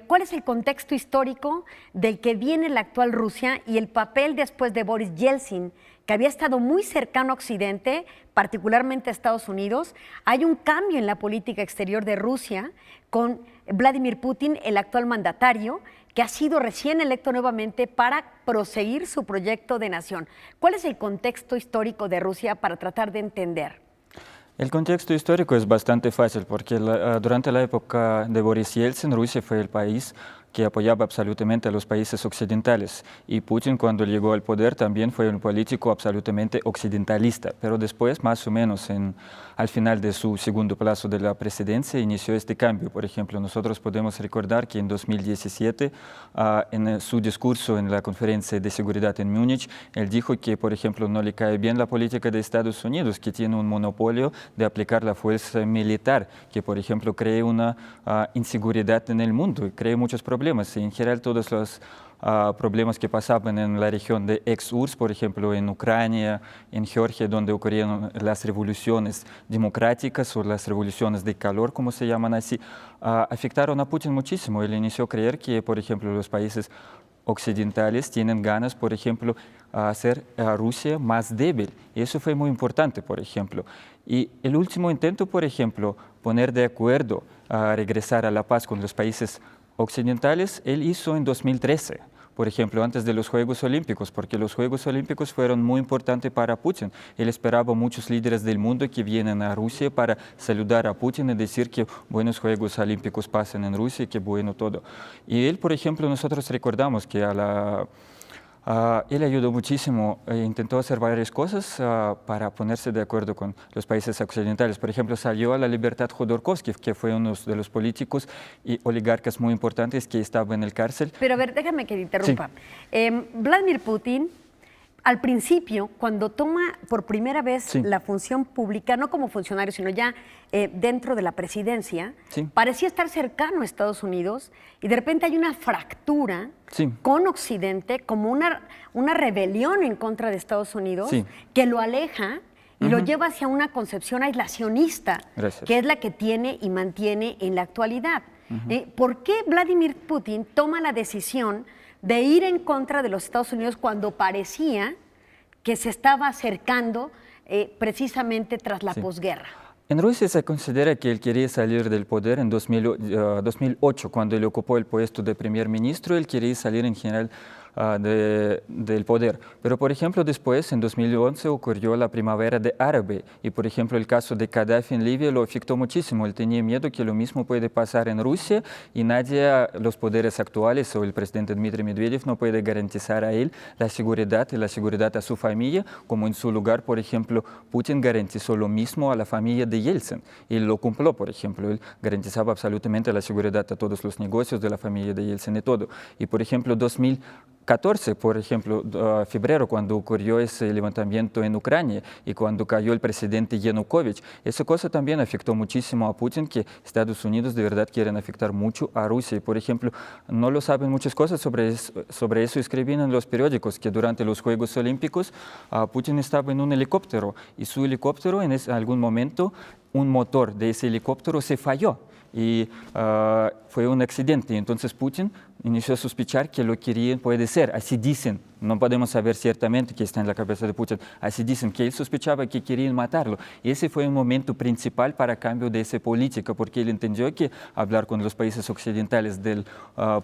¿Cuál es el contexto histórico del que viene la actual Rusia y el papel después de Boris Yeltsin, que había estado muy cercano a Occidente, particularmente a Estados Unidos? Hay un cambio en la política exterior de Rusia con Vladimir Putin, el actual mandatario, que ha sido recién electo nuevamente para proseguir su proyecto de nación. ¿Cuál es el contexto histórico de Rusia para tratar de entender?
El contexto histórico es bastante fácil porque durante la época de Boris Yeltsin, Rusia fue el país que apoyaba absolutamente a los países occidentales. Y Putin, cuando llegó al poder, también fue un político absolutamente occidentalista. Pero después, más o menos al final de su segundo plazo de la presidencia, inició este cambio. Por ejemplo, nosotros podemos recordar que en 2017, en su discurso en la Conferencia de Seguridad en Múnich, él dijo que, por ejemplo, no le cae bien la política de Estados Unidos, que tiene un monopolio de aplicar la fuerza militar, que, por ejemplo, cree una inseguridad en el mundo y cree muchos problemas. En general, todos los problemas que pasaban en la región de ex-URSS, por ejemplo, en Ucrania, en Georgia, donde ocurrieron las revoluciones democráticas o las revoluciones de calor, como se llaman así, afectaron a Putin muchísimo. Él inició a creer que, por ejemplo, los países occidentales tienen ganas, por ejemplo, hacer a Rusia más débil. Y eso fue muy importante, por ejemplo. Y el último intento, por ejemplo, poner de acuerdo a regresar a la paz con los países occidentales, él hizo en 2013. Por ejemplo, antes de los Juegos Olímpicos, porque los Juegos Olímpicos fueron muy importantes para Putin. Él esperaba muchos líderes del mundo que vienen a Rusia para saludar a Putin y decir que buenos Juegos Olímpicos pasan en Rusia, que bueno todo. Y él, por ejemplo, nosotros recordamos que él ayudó muchísimo e intentó hacer varias cosas para ponerse de acuerdo con los países occidentales. Por ejemplo, salió a la libertad Jodorkovsky, que fue uno de los políticos y oligarcas muy importantes que estaba en el cárcel.
Pero a ver, déjame que te interrumpa. Sí. Vladimir Putin, al principio, cuando toma por primera vez la función pública, no como funcionario, sino ya dentro de la presidencia, parecía estar cercano a Estados Unidos y de repente hay una fractura con Occidente, como una rebelión en contra de Estados Unidos que lo aleja y lo lleva hacia una concepción aislacionista, que es la que tiene y mantiene en la actualidad. ¿Por qué Vladimir Putin toma la decisión de ir en contra de los Estados Unidos cuando parecía que se estaba acercando precisamente tras la posguerra?
En Rusia se considera que él quería salir del poder en 2008, cuando él ocupó el puesto de primer ministro, él quería salir en general del poder. Pero, por ejemplo, después, en 2011, ocurrió la primavera árabe y, por ejemplo, el caso de Gaddafi en Libia lo afectó muchísimo. Él tenía miedo que lo mismo puede pasar en Rusia y nadie, los poderes actuales o el presidente Dmitry Medvedev no puede garantizar a él la seguridad y la seguridad a su familia, como en su lugar, por ejemplo, Putin garantizó lo mismo a la familia de Yeltsin. Él lo cumplió, por ejemplo, él garantizaba absolutamente la seguridad a todos los negocios de la familia de Yeltsin y todo. Y, por ejemplo, 2014, por ejemplo, febrero, cuando ocurrió ese levantamiento en Ucrania y cuando cayó el presidente Yanukovych, esa cosa también afectó muchísimo a Putin, que Estados Unidos de verdad quieren afectar mucho a Rusia. Y, por ejemplo, no lo saben muchas cosas sobre eso, escribían en los periódicos que durante los Juegos Olímpicos Putin estaba en un helicóptero y su helicóptero en algún momento un motor de ese helicóptero se falló y fue un accidente. Entonces Putin inició a sospechar que lo querían, puede ser, así dicen, no podemos saber ciertamente qué está en la cabeza de Putin, así dicen que él sospechaba que querían matarlo. Y ese fue un momento principal para cambio de esa política, porque él entendió que hablar con los países occidentales del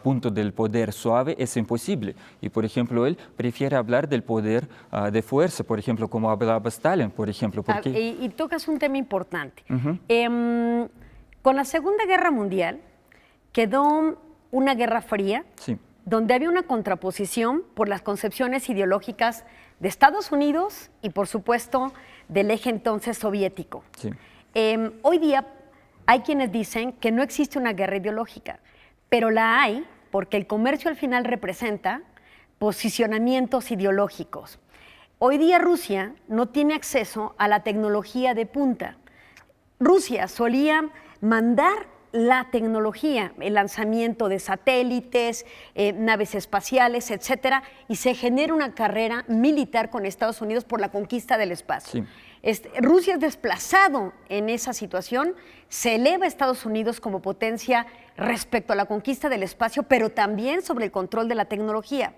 punto del poder suave es imposible. Y, por ejemplo, él prefiere hablar del poder de fuerza, por ejemplo, como hablaba Stalin, por ejemplo. Porque...
Y tocas un tema importante. Con la Segunda Guerra Mundial quedó una guerra fría, donde había una contraposición por las concepciones ideológicas de Estados Unidos y, por supuesto, del eje entonces soviético. Hoy día hay quienes dicen que no existe una guerra ideológica, pero la hay porque el comercio al final representa posicionamientos ideológicos. Hoy día Rusia no tiene acceso a la tecnología de punta. Rusia solía mandar la tecnología, el lanzamiento de satélites, naves espaciales, etcétera, y se genera una carrera militar con Estados Unidos por la conquista del espacio. Rusia es desplazado en esa situación, se eleva a Estados Unidos como potencia respecto a la conquista del espacio, pero también sobre el control de la tecnología.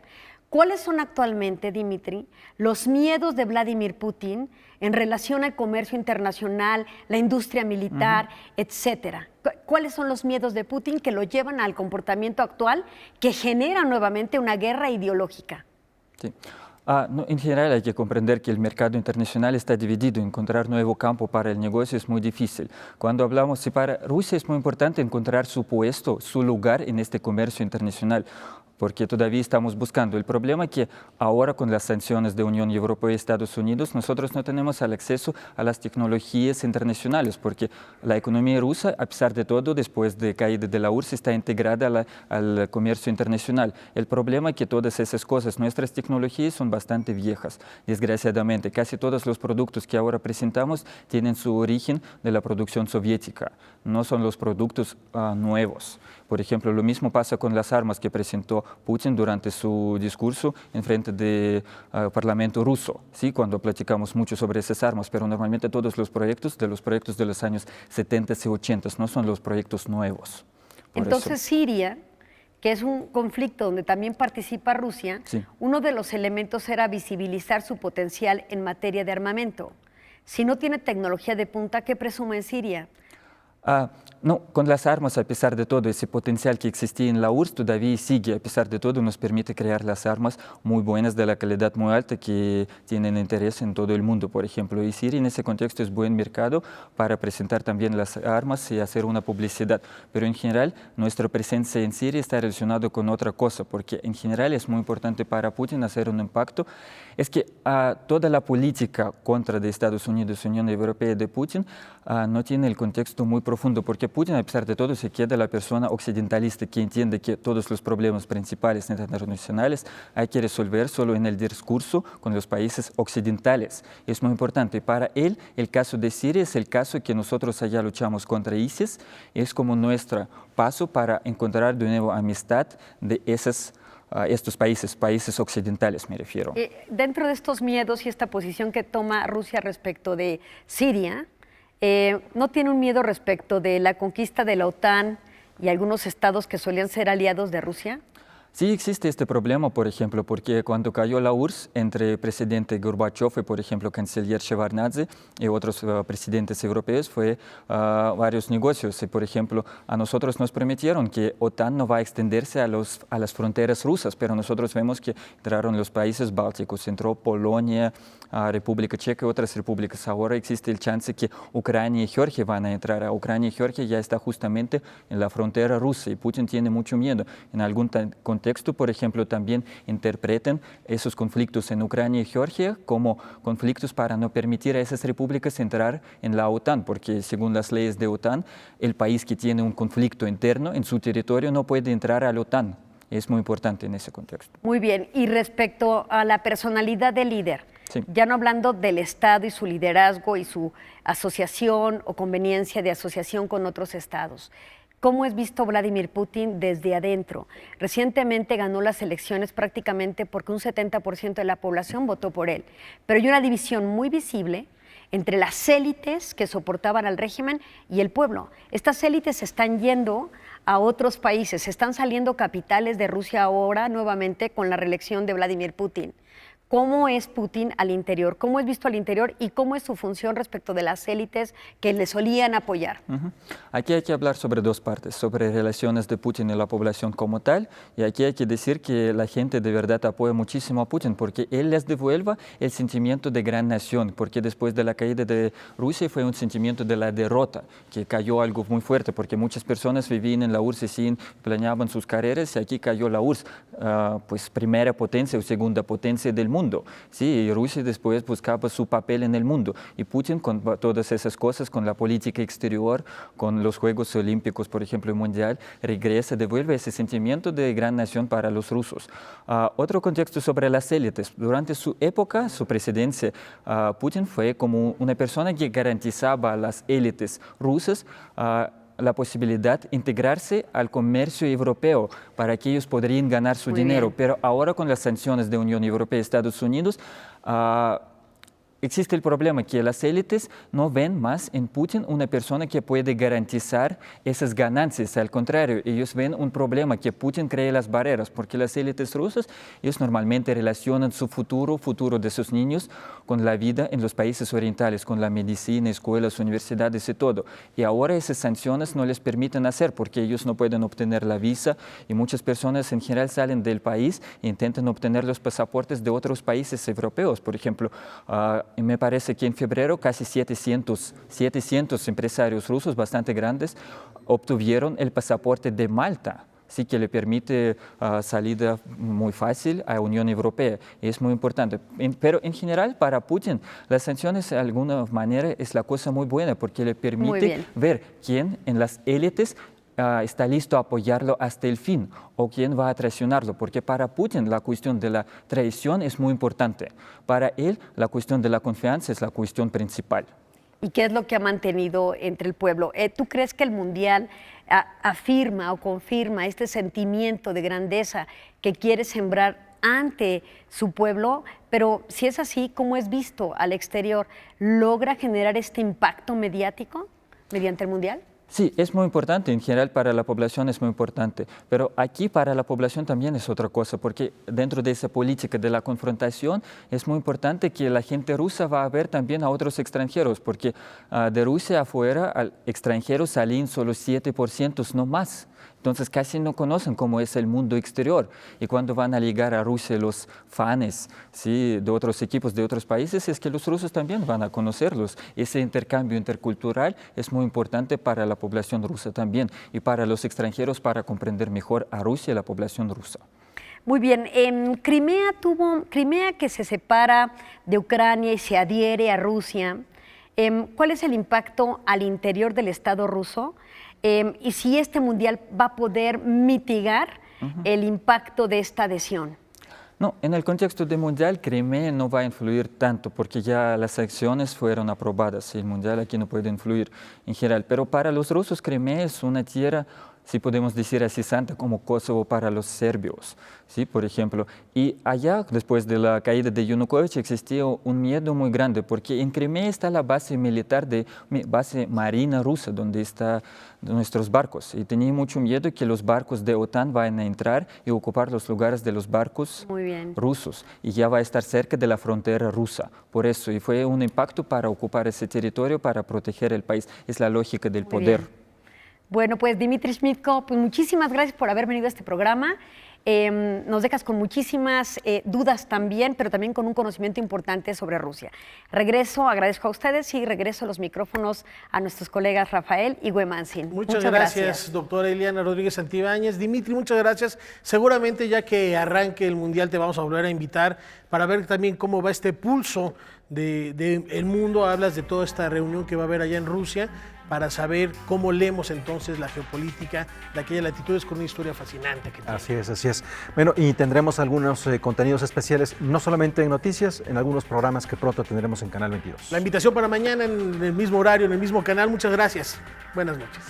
¿Cuáles son actualmente, Dmitry, los miedos de Vladimir Putin en relación al comercio internacional, la industria militar, etcétera? ¿Cuáles son los miedos de Putin que lo llevan al comportamiento actual que genera nuevamente una guerra ideológica?
No, en general hay que comprender que el mercado internacional está dividido. Encontrar nuevo campo para el negocio es muy difícil. Cuando hablamos, para Rusia es muy importante encontrar su puesto, su lugar en este comercio internacional, porque todavía estamos buscando. El problema es que ahora con las sanciones de Unión Europea y Estados Unidos, nosotros no tenemos el acceso a las tecnologías internacionales, porque la economía rusa, a pesar de todo, después de caída de la URSS, está integrada al comercio internacional. El problema es que todas esas cosas, nuestras tecnologías son bastante viejas, desgraciadamente. Casi todos los productos que ahora presentamos tienen su origen de la producción soviética, no son los productos nuevos. Por ejemplo, lo mismo pasa con las armas que presentó Putin durante su discurso en frente del Parlamento ruso, ¿sí? Cuando platicamos mucho sobre esas armas, pero normalmente todos los proyectos de los años 70 y 80 no son los proyectos nuevos.
Entonces Siria que es un conflicto donde también participa Rusia,
Sí.
uno de los elementos era visibilizar su potencial en materia de armamento. Si no tiene tecnología de punta, ¿qué presume en Siria?
No, con las armas, a pesar de todo, ese potencial que existía en la URSS todavía sigue, a pesar de todo, nos permite crear las armas muy buenas, de la calidad muy alta, que tienen interés en todo el mundo, por ejemplo. Y Siria en ese contexto es buen mercado para presentar también las armas y hacer una publicidad. Pero en general, nuestra presencia en Siria está relacionada con otra cosa, porque en general es muy importante para Putin hacer un impacto. Es que toda la política contra de Estados Unidos, Unión Europea de Putin, no tiene el contexto muy profundo, porque Putin, a pesar de todo, se queda la persona occidentalista que entiende que todos los problemas principales internacionales hay que resolver solo en el discurso con los países occidentales. Es muy importante. Para él, el caso de Siria es el caso que nosotros allá luchamos contra ISIS, es como nuestro paso para encontrar de nuevo amistad de estos países occidentales, me refiero.
Dentro de estos miedos y esta posición que toma Rusia respecto de Siria, ¿no tiene un miedo respecto de la conquista de la OTAN y algunos estados que solían ser aliados de Rusia?
Sí existe este problema, por ejemplo, porque cuando cayó la URSS, entre presidente Gorbachev y, por ejemplo, canciller Shevardnadze y otros presidentes europeos, fue varios negocios. Y, por ejemplo, a nosotros nos prometieron que OTAN no va a extenderse a las fronteras rusas, pero nosotros vemos que entraron los países bálticos, entró Polonia, República Checa y otras repúblicas. Ahora existe el chance que Ucrania y Georgia van a entrar. Ucrania y Georgia ya está justamente en la frontera rusa y Putin tiene mucho miedo. En algún contexto, por ejemplo, también interpreten esos conflictos en Ucrania y Georgia como conflictos para no permitir a esas repúblicas entrar en la OTAN, porque según las leyes de OTAN, el país que tiene un conflicto interno en su territorio no puede entrar a la OTAN. Es muy importante en ese contexto.
Muy bien, y respecto a la personalidad del líder,
sí,
ya no hablando del Estado y su liderazgo y su asociación o conveniencia de asociación con otros estados, ¿cómo es visto Vladimir Putin desde adentro? Recientemente ganó las elecciones prácticamente porque un 70% de la población votó por él, pero hay una división muy visible entre las élites que soportaban al régimen y el pueblo. Estas élites se están yendo a otros países, están saliendo capitales de Rusia ahora nuevamente con la reelección de Vladimir Putin. ¿Cómo es Putin al interior? ¿Cómo es visto al interior y cómo es su función respecto de las élites que le solían apoyar?
Aquí hay que hablar sobre dos partes, sobre relaciones de Putin y la población como tal, y aquí hay que decir que la gente de verdad apoya muchísimo a Putin porque él les devuelva el sentimiento de gran nación, porque después de la caída de Rusia fue un sentimiento de la derrota, que cayó algo muy fuerte, porque muchas personas vivían en la URSS y planeaban sus carreras, y aquí cayó la URSS, pues primera potencia o segunda potencia del mundo. Sí, y Rusia después buscaba su papel en el mundo. Y Putin, con todas esas cosas, con la política exterior, con los Juegos Olímpicos, por ejemplo, el Mundial, regresa, devuelve ese sentimiento de gran nación para los rusos. Otro contexto sobre las élites. Durante su época, su presidencia, Putin fue como una persona que garantizaba a las élites rusas la posibilidad de integrarse al comercio europeo para que ellos podrían ganar su dinero. Pero ahora con las sanciones de Unión Europea y Estados Unidos, existe el problema que las élites no ven más en Putin una persona que puede garantizar esas ganancias. Al contrario, ellos ven un problema que Putin crea las barreras, porque las élites rusas, ellos normalmente relacionan su futuro de sus niños con la vida en los países orientales, con la medicina, escuelas, universidades y todo. Y ahora esas sanciones no les permiten hacer porque ellos no pueden obtener la visa y muchas personas en general salen del país e intentan obtener los pasaportes de otros países europeos. Por ejemplo, me parece que en febrero casi 700 empresarios rusos bastante grandes obtuvieron el pasaporte de Malta, sí que le permite salida muy fácil a la Unión Europea. Es muy importante. Pero en general para Putin las sanciones de alguna manera es la cosa muy buena porque le permite ver quién en las élites está listo a apoyarlo hasta el fin o quién va a traicionarlo, porque para Putin la cuestión de la traición es muy importante. Para él la cuestión de la confianza es la cuestión principal.
¿Y qué es lo que ha mantenido entre el pueblo? ¿Tú crees que el Mundial afirma o confirma este sentimiento de grandeza que quiere sembrar ante su pueblo? Pero si es así, ¿cómo es visto al exterior? ¿Logra generar este impacto mediático mediante el Mundial?
Sí, es muy importante, en general para la población es muy importante, pero aquí para la población también es otra cosa, porque dentro de esa política de la confrontación es muy importante que la gente rusa va a ver también a otros extranjeros, porque de Rusia afuera al extranjero salen solo 7%, no más. Entonces casi no conocen cómo es el mundo exterior y cuando van a llegar a Rusia los fans, ¿sí?, de otros equipos de otros países, es que los rusos también van a conocerlos. Ese intercambio intercultural es muy importante para la población rusa también y para los extranjeros para comprender mejor a Rusia y la población rusa.
Muy bien, Crimea que se separa de Ucrania y se adhiere a Rusia, ¿cuál es el impacto al interior del Estado ruso? Y si este mundial va a poder mitigar el impacto de esta adhesión.
No, en el contexto del mundial, Crimea no va a influir tanto porque ya las acciones fueron aprobadas y el mundial aquí no puede influir en general. Pero para los rusos, Crimea es una tierra, si podemos decir así, santa como Kosovo para los serbios, ¿sí? Por ejemplo. Y allá, después de la caída de Yanukovych, existía un miedo muy grande, porque en Crimea está la base militar, base marina rusa, donde están nuestros barcos. Y tenía mucho miedo que los barcos de OTAN vayan a entrar y ocupar los lugares de los barcos rusos. Y ya va a estar cerca de la frontera rusa. Por eso, y fue un impacto para ocupar ese territorio, para proteger el país. Es la lógica del poder.
Bien. Bueno, pues Dmitry Shmytko, pues muchísimas gracias por haber venido a este programa. Nos dejas con muchísimas dudas también, pero también con un conocimiento importante sobre Rusia. Agradezco a ustedes y regreso los micrófonos a nuestros colegas Rafael y Huemansin.
Muchas gracias, doctora Eliana Rodríguez Santibáñez. Dmitry, muchas gracias. Seguramente ya que arranque el Mundial te vamos a volver a invitar para ver también cómo va este pulso del mundo. Hablas de toda esta reunión que va a haber allá en Rusia, para saber cómo leemos entonces la geopolítica de aquellas latitudes con una historia fascinante que tiene.
Así es. Bueno, y tendremos algunos contenidos especiales, no solamente en noticias, en algunos programas que pronto tendremos en Canal 22.
La invitación para mañana en el mismo horario, en el mismo canal. Muchas gracias. Buenas noches.